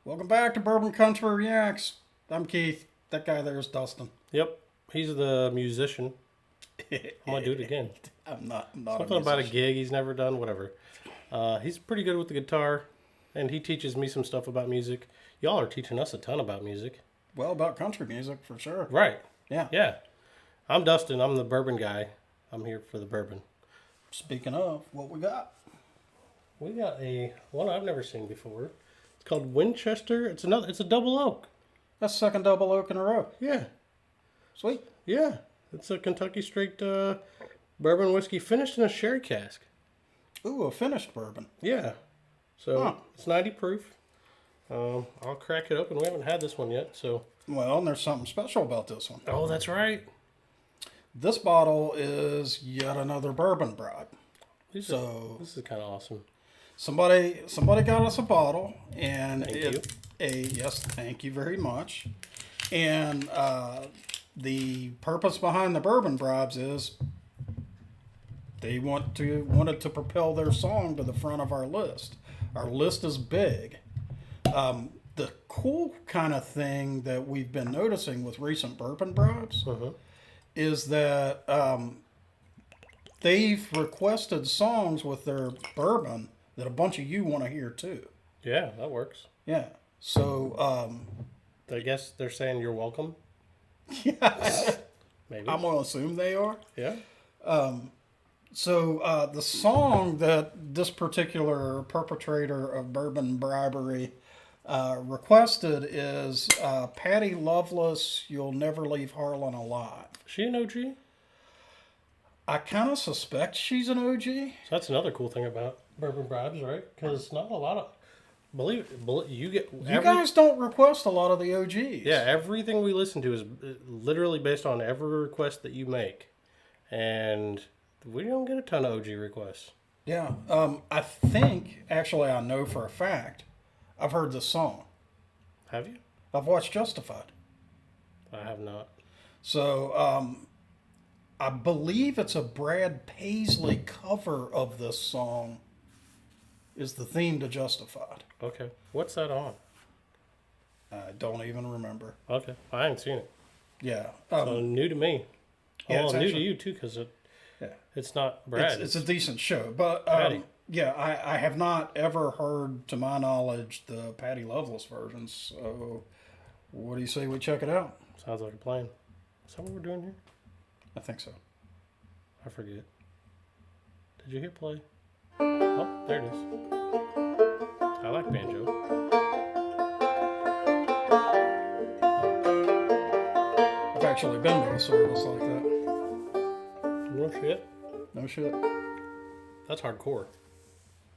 Welcome back to Bourbon Country Reacts. I'm Keith. That guy there is Dustin. Yep, he's the musician. I'm gonna do it again. I'm not Something about a gig he's never done, whatever. He's pretty good with the guitar, and he teaches me some stuff about music. Y'all are teaching us a ton about music. Well, about country music, for sure. Right. Yeah. Yeah. I'm Dustin. I'm the bourbon guy. I'm here for the bourbon. Speaking of, what we got? We got one I've never seen before. It's called Winchester. It's a double oak. That's second double oak in a row. Yeah. Sweet. Yeah. It's a Kentucky straight bourbon whiskey finished in a sherry cask. Ooh, a finished bourbon. Yeah. So it's 90 proof. I'll crack it open. We haven't had this one yet, so. Well, and there's something special about this one. Oh, that's right. This bottle is yet another bourbon bribe. This is kind of awesome. Somebody got us a bottle, and Thank you very much. And the purpose behind the bourbon bribes is they wanted to propel their song to the front of our list. Our list is big. The cool kind of thing that we've been noticing with recent bourbon bribes is that they've requested songs with their bourbon that a bunch of you want to hear too. Yeah, that works. Yeah. So I guess they're saying you're welcome. yeah, Maybe. I'm gonna assume they are. Yeah. So the song that this particular perpetrator of bourbon bribery requested is Patty Loveless, "You'll Never Leave Harlan Alive." She an OG? I kind of suspect she's an OG. So that's another cool thing about bourbon bribes, right? Because not a lot of you get. You guys don't request a lot of the OGs. Yeah, everything we listen to is literally based on every request that you make, and we don't get a ton of OG requests. Yeah. I think, actually, I know for a fact, I've heard this song. Have you? I've watched Justified. I have not. So, I believe it's a Brad Paisley cover of this song is the theme to Justified. Okay. What's that on? I don't even remember. Okay. I haven't seen it. Yeah. So new to me. Yeah, New to you too, because it's not Brad. It's a decent show. But, Patty. yeah, I have not ever heard, to my knowledge, the Patty Loveless version. So, what do you say we check it out? Sounds like a plan. Is that what we're doing here? I think so. I forget. Did you hit play? Oh, there it is. I like banjo. I've actually been to a service like that. No shit. No shit. That's hardcore.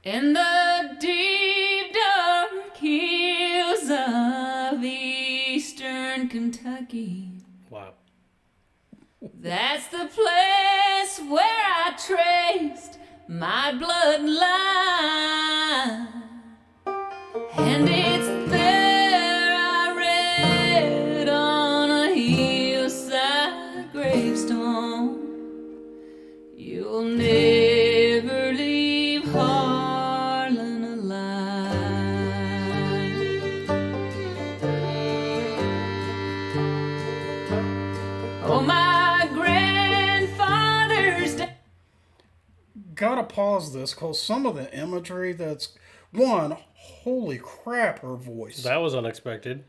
In the deep dark hills of eastern Kentucky, Wow. that's the place where I traced my bloodline. And it's there I read on a hillside gravestone, "You'll never leave Harlan alive." Oh, my grandfather's day. Gotta pause this because some of the imagery that's holy crap, her voice. That was unexpected.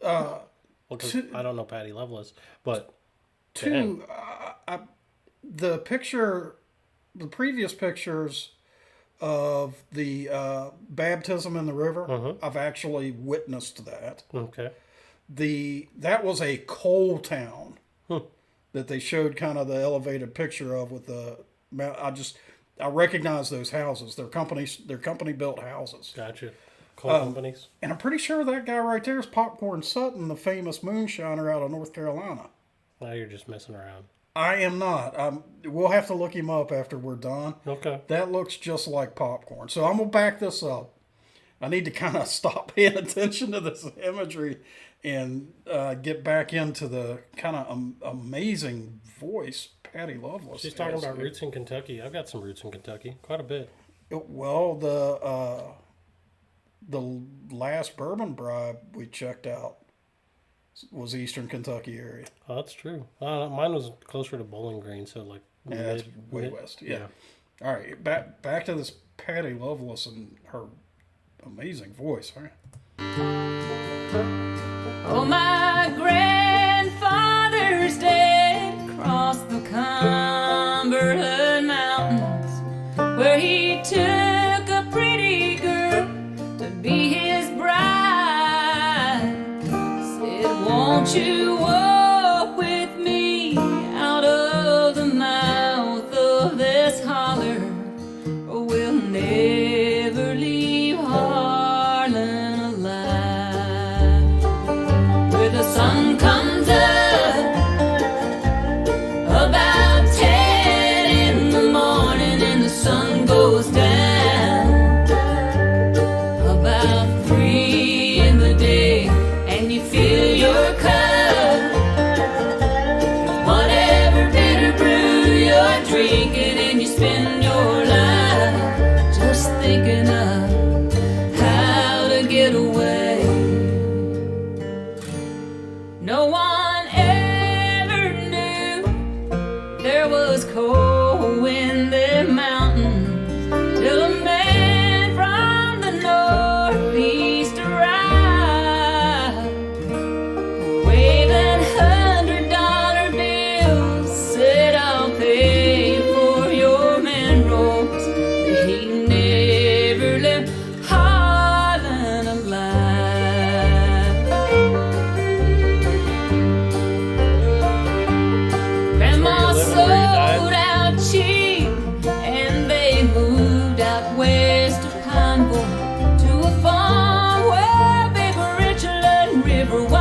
Well, 'cause I don't know Patty Loveless, but Two, the previous pictures of the baptism in the river, I've actually witnessed that. okay. That was a coal town that they showed kind of the elevated picture of with the. I recognize those houses. They're company built houses. Gotcha. Coal companies. And I'm pretty sure that guy right there is Popcorn Sutton, the famous moonshiner out of North Carolina. Now you're just messing around. I am not. We'll have to look him up after we're done. Okay. That looks just like popcorn. So I'm going to back this up. I need to kind of stop paying attention to this imagery and get back into the kind of amazing voice Patty Loveless. She's talking about roots in Kentucky. I've got some roots in Kentucky, quite a bit. Well, the last bourbon bribe we checked out was Eastern Kentucky area. Oh, that's true. Mine was closer to Bowling Green, so like Yeah, that's way west. Yeah. All right, back to this Patty Loveless and her amazing voice. All right. Oh, my grandfather's dead across the Cumberland Mountains, where he took a pretty girl to be his bride. Said, won't you walk with me out of the mouth of this holler, or we'll never leave Harlan alive. Where the sun comes up about 10 in the morning and the sun goes down about 3 in the day, and you fill your cup, whatever bitter brew you're drinking, and you spend your life just thinking of how to get away. No one ever knew there was cold in the mountains till a man from the northeast arrived, waving $100 bills, said, I'll pay for your man rolls. But he never left Harlan alive. Grandma sold out cheap, and they moved out west of Pineville to a farm where Big Richland River winds.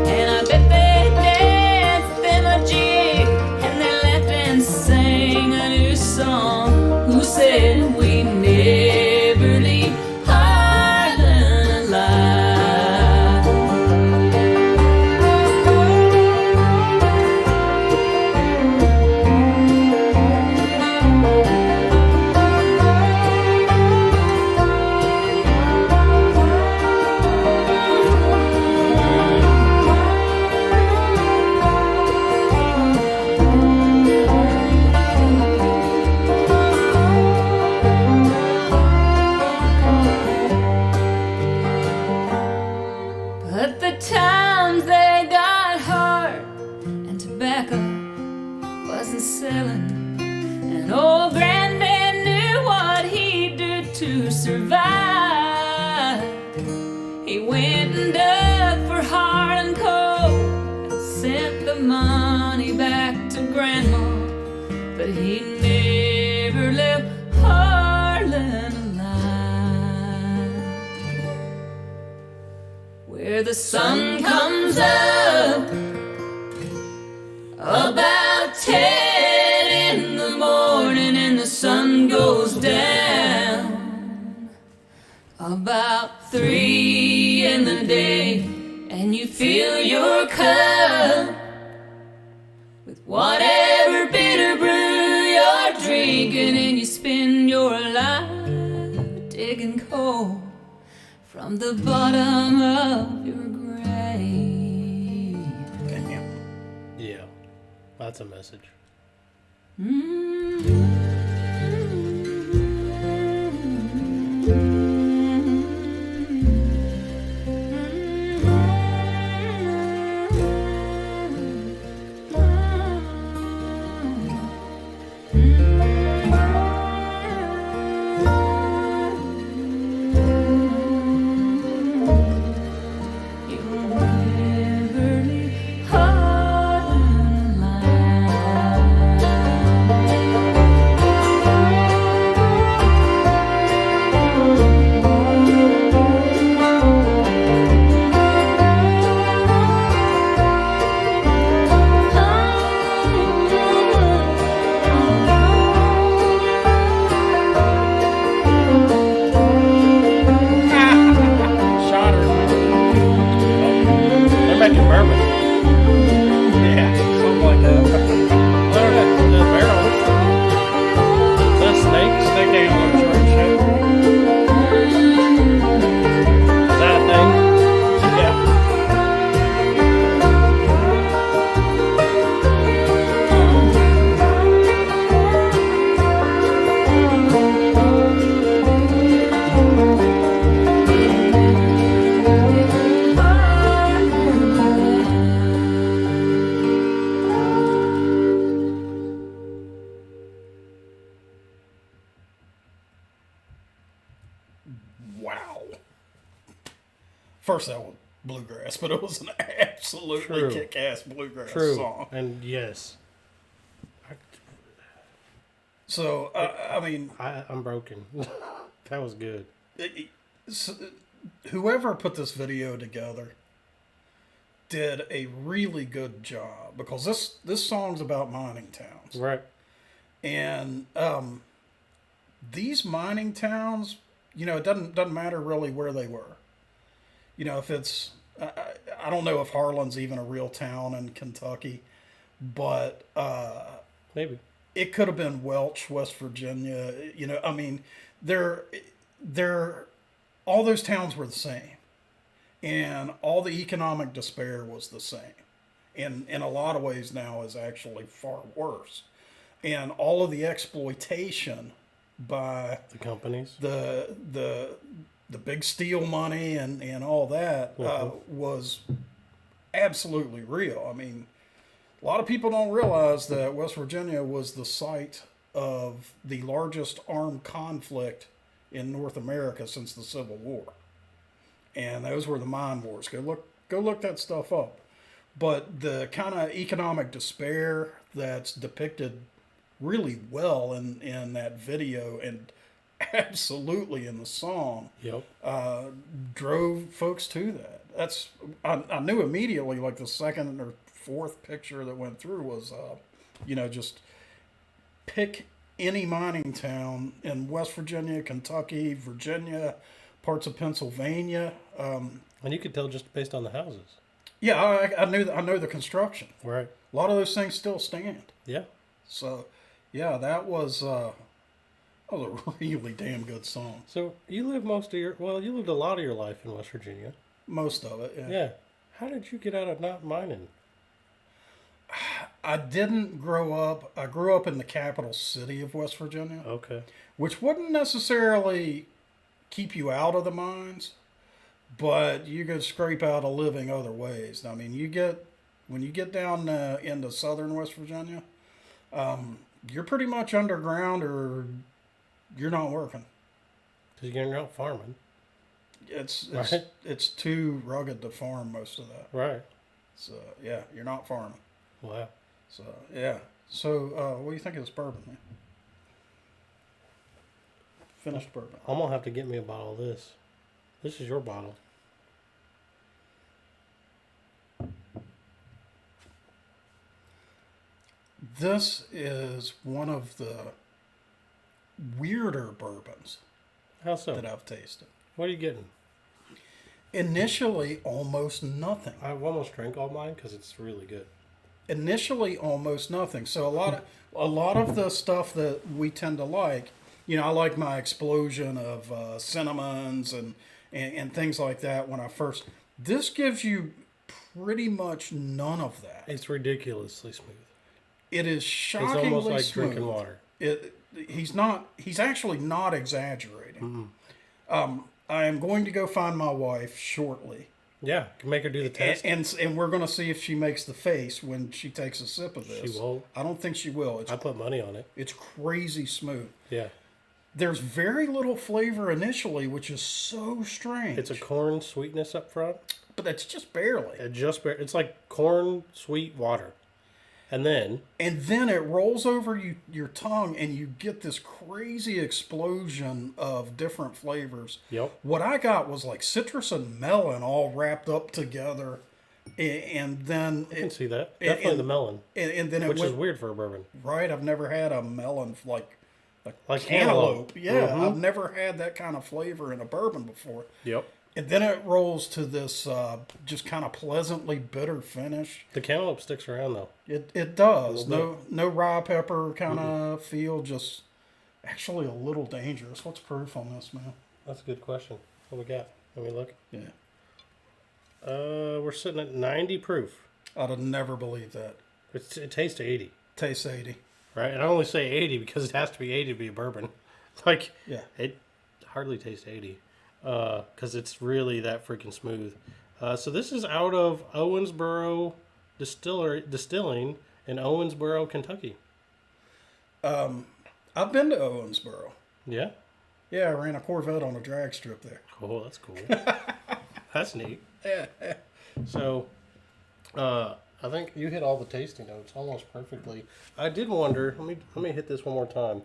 And I bet they danced in a jig, and they laughed and sang a new song. Who said we never leave Harlan alive? But the times they got hard, and tobacco wasn't selling, and old Granddad knew what he'd do to survive. He went and dug for Harlan coal and sent the money back to Grandma, but he never left Harlan alive. Where the sun comes up about 10 in the morning and the sun goes down about 3 in the day, and you fill your cup with whatever bitter brew you're drinking, and you spend your life digging coal from the bottom of your grave. Damn. Yeah, that's a message. wow. First that was bluegrass, but it was an absolutely True. kick-ass bluegrass True. song. And yes, So, I mean, I'm broken. That was good. Whoever put this video together did a really good job, because this song's about mining towns. Right. And these mining towns, you know, it doesn't matter really where they were. You know, if it's, I don't know if Harlan's even a real town in Kentucky, but Maybe. it could have been Welch, West Virginia. You know, I mean, all those towns were the same, and all the economic despair was the same, and in a lot of ways now is actually far worse, and all of the exploitation by The companies. the big steel money and all that was absolutely real. I mean, a lot of people don't realize that West Virginia was the site of the largest armed conflict in North America since the Civil War. And those were the mine wars. Go look that stuff up. But the kind of economic despair that's depicted really well in that video and absolutely in the song Yep. drove folks to that. I knew immediately, like the second or fourth picture that went through was, you know, just pick any mining town in West Virginia, Kentucky, Virginia, parts of Pennsylvania. And you could tell just based on the houses. Yeah, I know the construction. Right. A lot of those things still stand. Yeah. So, yeah, that was a really damn good song. So you lived you lived a lot of your life in West Virginia. Most of it, yeah. Yeah. How did you get out of not mining? I didn't grow up. I grew up in the capital city of West Virginia, Okay. which wouldn't necessarily keep you out of the mines, but you could scrape out a living other ways. I mean, when you get down into southern West Virginia, you're pretty much underground or you're not working. Because you're not farming. It's too rugged to farm most of that. Right. So yeah, you're not farming. Wow. So yeah. So what do you think of this bourbon, man? Finished bourbon. I'm going to have to get me a bottle of this. This is your bottle. This is one of the weirder bourbons How so? that I've tasted. What are you getting? Initially, almost nothing. I've almost drank all mine because it's really good. Initially, almost nothing. So a lot of the stuff that we tend to like, you know, I like my explosion of cinnamons and things like that when I first. This gives you pretty much none of that. It's ridiculously smooth. It is It's shockingly almost like smooth. drinking water. He's actually not exaggerating. I am going to go find my wife shortly, Yeah, can make her do the test. and we're going to see if she makes the face when she takes a sip of this. She won't. I don't think she will. I put money on it. It's crazy smooth. Yeah. There's very little flavor initially, which is so strange. It's a corn sweetness up front. but that's just barely. It's like corn sweet water. And then it rolls over your tongue, and you get this crazy explosion of different flavors. Yep. What I got was like citrus and melon all wrapped up together, and then I can see that. Definitely the melon, and then it which went is weird for a bourbon. right. I've never had a melon like Like cantaloupe. Yeah, Mhm. I've never had that kind of flavor in a bourbon before. Yep. And then it rolls to this just kind of pleasantly bitter finish. The cantaloupe sticks around though. It does. A little No rye pepper kind of feel. Just actually a little dangerous. What's proof on this, man? That's a good question. What we got? Let me look. Yeah, We're sitting at 90 proof. I'd have never believed that. It tastes 80, Tastes 80. right? And I only say 80 because it has to be 80 to be a bourbon. Like, Yeah. it hardly tastes 80 because it's really that freaking smooth. So this is out of Owensboro Distilling in Owensboro, Kentucky. I've been to Owensboro. Yeah. Yeah, I ran a Corvette on a drag strip there. Oh, that's cool. That's neat. Yeah. So, I think you hit all the tasting notes almost perfectly. I did wonder. Let me hit this one more time.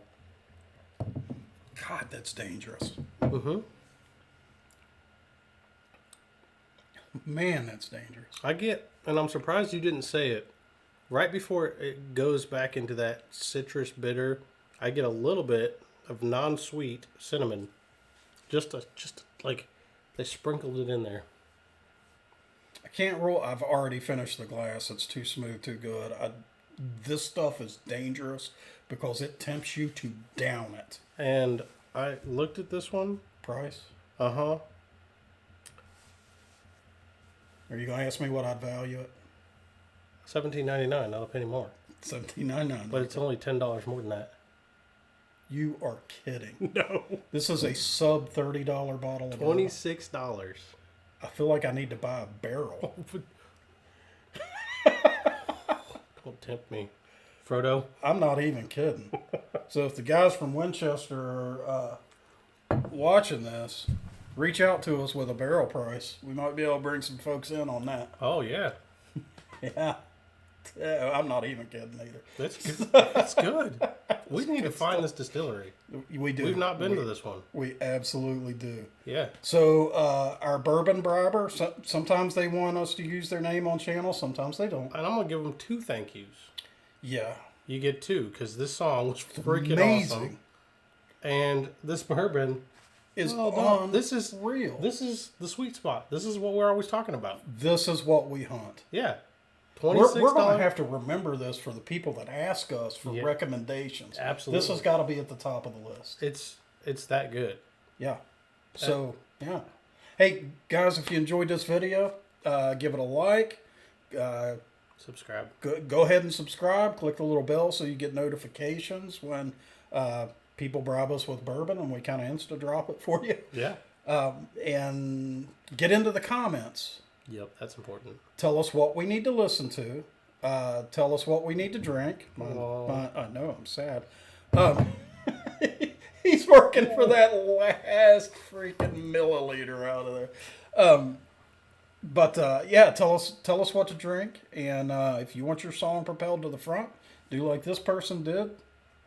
God, that's dangerous. Mm-hmm. Man, that's dangerous. And I'm surprised you didn't say it. Right before it goes back into that citrus bitter, I get a little bit of non-sweet cinnamon. Just like they sprinkled it in there. I can't roll. I've already finished the glass. It's too smooth, too good. This stuff is dangerous because it tempts you to down it. And I looked at this one. Price? Uh-huh. Are you going to ask me what I'd value it? $17.99, not a penny more. $17.99. But it's only $10 more than that. You are kidding. No. This is a sub $30 bottle of bourbon. $26. I feel like I need to buy a barrel. Don't tempt me. Frodo? I'm not even kidding. So if the guys from Winchester are watching this, reach out to us with a barrel price. We might be able to bring some folks in on that. Oh, yeah. Yeah. I'm not even kidding either. That's good. That's good. We need to find this distillery. We do. We've not been to this one. We absolutely do. Yeah. So our bourbon briber, sometimes they want us to use their name on channel, sometimes they don't. And I'm going to give them 2 thank yous. Yeah. You get 2 because this song was freaking Amazing. awesome. And this bourbon Is on. This is real. This is the sweet spot. This is what we're always talking about. This is what we hunt. Yeah. $26. We're going to have to remember this for the people that ask us for recommendations. Absolutely. This has got to be at the top of the list. It's that good. Yeah. So, yeah. Hey, guys, if you enjoyed this video, give it a like. Subscribe. Go ahead and subscribe. Click the little bell so you get notifications when people bribe us with bourbon, and we kind of insta-drop it for you. Yeah. And get into the comments. Yep, that's important. Tell us what we need to listen to. Tell us what we need to drink. I know, I'm sad. He's working for that last freaking milliliter out of there. But yeah, tell us what to drink. And if you want your song propelled to the front, do like this person did.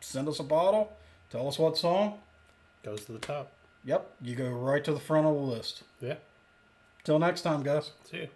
Send us a bottle. Tell us what song. Goes to the top. Yep, you go right to the front of the list. Yeah. Till next time, guys. See you.